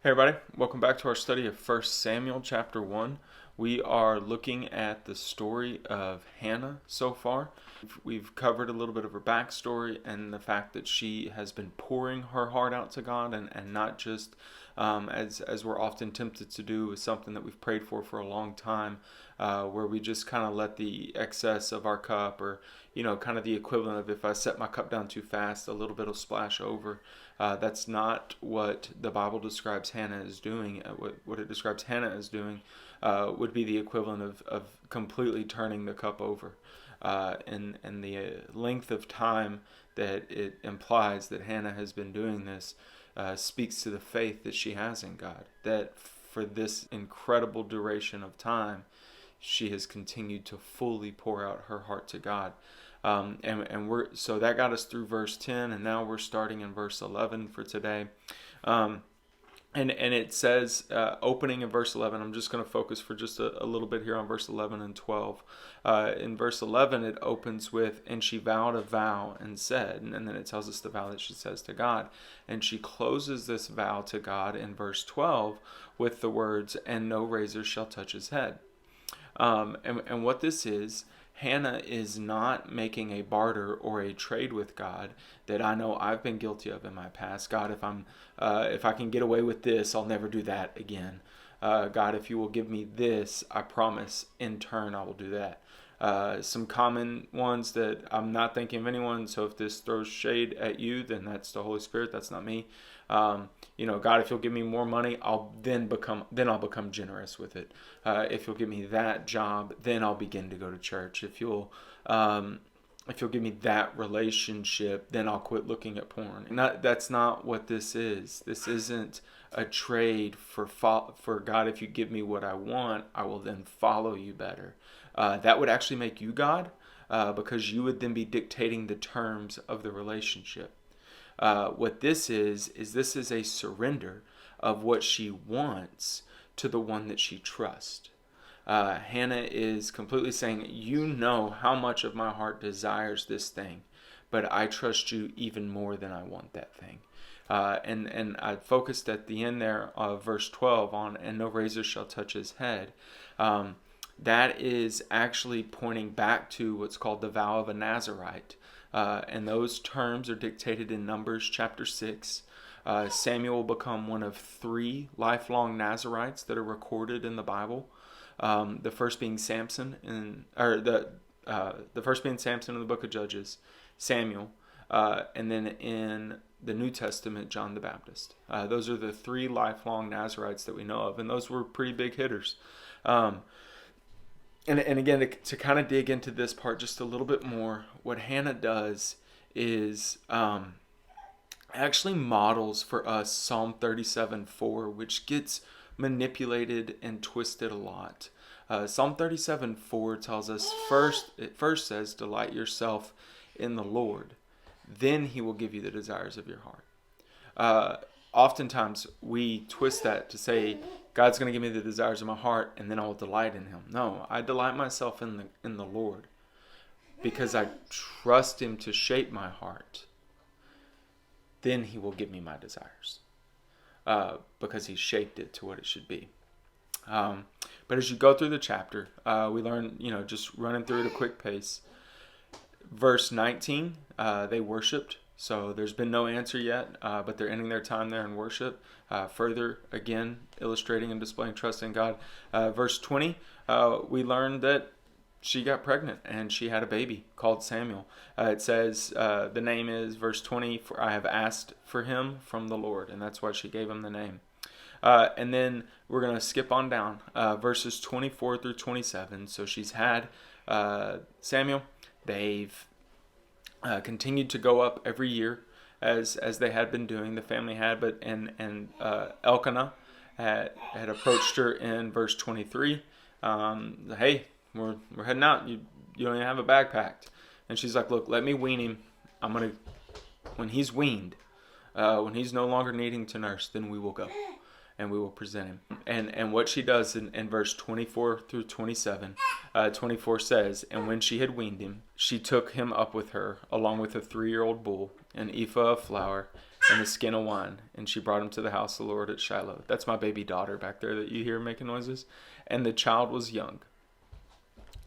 Hey everybody, welcome back to our study of 1 Samuel chapter 1. We are looking at the story of Hannah so far. We've covered a little bit of her backstory and the fact that she has been pouring her heart out to God and not just as we're often tempted to do, is something that we've prayed for a long time, where we just kind of let the excess of our cup, or kind of the equivalent of if I set my cup down too fast, a little bit will splash over. That's not what the Bible describes Hannah as doing. What it describes Hannah as doing would be the equivalent of completely turning the cup over. And the length of time that it implies that Hannah has been doing this speaks to the faith that she has in God. That for this incredible duration of time, she has continued to fully pour out her heart to God. So that got us through verse 10, and now we're starting in verse 11 for today. And it says, opening in verse 11, I'm just going to focus for just a little bit here on verse 11 and 12. In verse 11, it opens with, and she vowed a vow and said, and then it tells us the vow that she says to God. And she closes this vow to God in verse 12 with the words, and no razor shall touch his head. And what this is, Hannah is not making a barter or a trade with God that I know I've been guilty of in my past. God, if I can get away with this, I'll never do that again. God, if you will give me this, I promise in turn I will do that. Some common ones that I'm not thinking of anyone, so if this throws shade at you, then that's the Holy Spirit, that's not me. God, if you'll give me more money, I'll become generous with it. If you'll give me that job, then I'll begin to go to church. If you'll give me that relationship, then I'll quit looking at porn. That's not what this is. This isn't a trade for God. If you give me what I want, I will then follow you better. That would actually make you God, because you would then be dictating the terms of the relationship. What this is this is a surrender of what she wants to the one that she trusts. Hannah is completely saying, you know how much of my heart desires this thing, but I trust you even more than I want that thing. And I focused at the end there of verse 12 on, and no razor shall touch his head. That is actually pointing back to what's called the vow of a Nazirite. And those terms are dictated in Numbers chapter 6. Samuel will become one of 3 lifelong Nazirites that are recorded in the Bible. The first being Samson, the first being Samson in the book of Judges, Samuel, and then in the New Testament, John the Baptist. Those are the 3 lifelong Nazirites that we know of, and those were pretty big hitters. And again, to kind of dig into this part just a little bit more, what Hannah does is actually models for us Psalm 37:4, which gets manipulated and twisted a lot. Psalm 37:4 tells us it first says, delight yourself in the Lord, then he will give you the desires of your heart. Oftentimes we twist that to say, God's going to give me the desires of my heart, and then I will delight in him. No, I delight myself in the Lord because I trust him to shape my heart. Then he will give me my desires because he shaped it to what it should be. But as you go through the chapter, we learn, just running through at a quick pace. Verse 19, they worshipped. So there's been no answer yet, but they're ending their time there in worship. Further, again, illustrating and displaying trust in God. Verse 20, we learned that she got pregnant and she had a baby called Samuel. It says the name is, verse 20, for I have asked for him from the Lord. And that's why she gave him the name. And then we're going to skip on down, verses 24 through 27. So she's had Samuel. They've continued to go up every year as they had been doing, the family had, and Elkanah had approached her in verse 23. Hey, we're heading out. You don't even have a bag packed. And she's like, look, let me wean him. When he's weaned, when he's no longer needing to nurse, then we will go and we will present him. And what she does in verse 24 through 27, 24 says, and when she had weaned him, she took him up with her, along with a 3-year-old bull, an ephah of flour, and a skin of wine, and she brought him to the house of the Lord at Shiloh. That's my baby daughter back there that you hear making noises. And the child was young.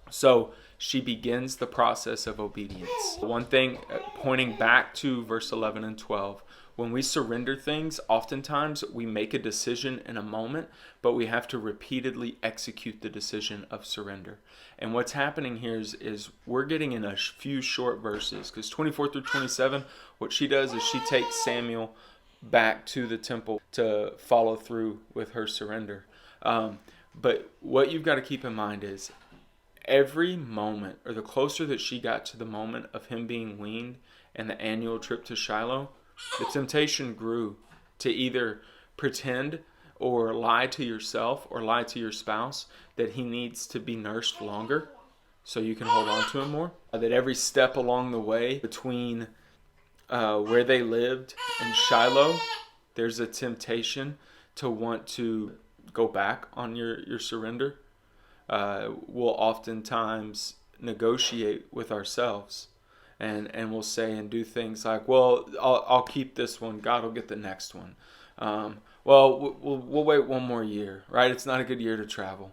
So she begins the process of obedience. One thing, pointing back to verse 11 and 12, when we surrender things, oftentimes we make a decision in a moment, but we have to repeatedly execute the decision of surrender. And what's happening here is we're getting in a few short verses, because 24 through 27, what she does is she takes Samuel back to the temple to follow through with her surrender. But what you've got to keep in mind is every moment, or the closer that she got to the moment of him being weaned and the annual trip to Shiloh, the temptation grew to either pretend or lie to yourself or lie to your spouse that he needs to be nursed longer so you can hold on to him more. That every step along the way between where they lived and Shiloh, there's a temptation to want to go back on your surrender. We'll oftentimes negotiate with ourselves. And we'll say and do things like, well, I'll keep this one. God will get the next one. Well, we'll wait one more year, right? It's not a good year to travel.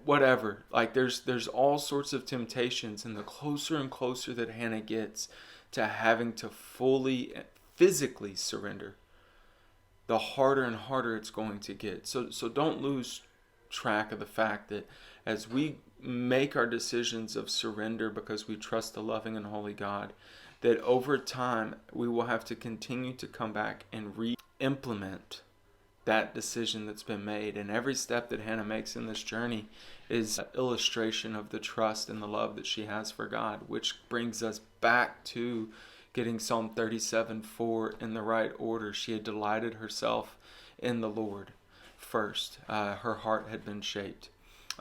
Whatever. Like there's all sorts of temptations, and the closer and closer that Hannah gets to having to fully, physically surrender, the harder and harder it's going to get. So don't lose track of the fact that as we make our decisions of surrender because we trust the loving and holy God, that over time we will have to continue to come back and re-implement that decision that's been made. And every step that Hannah makes in this journey is an illustration of the trust and the love that she has for God, which brings us back to getting Psalm 37:4 in the right order. She had delighted herself in the Lord first. Her heart had been shaped.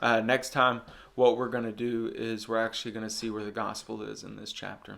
Next time, what we're going to do is we're actually going to see where the gospel is in this chapter.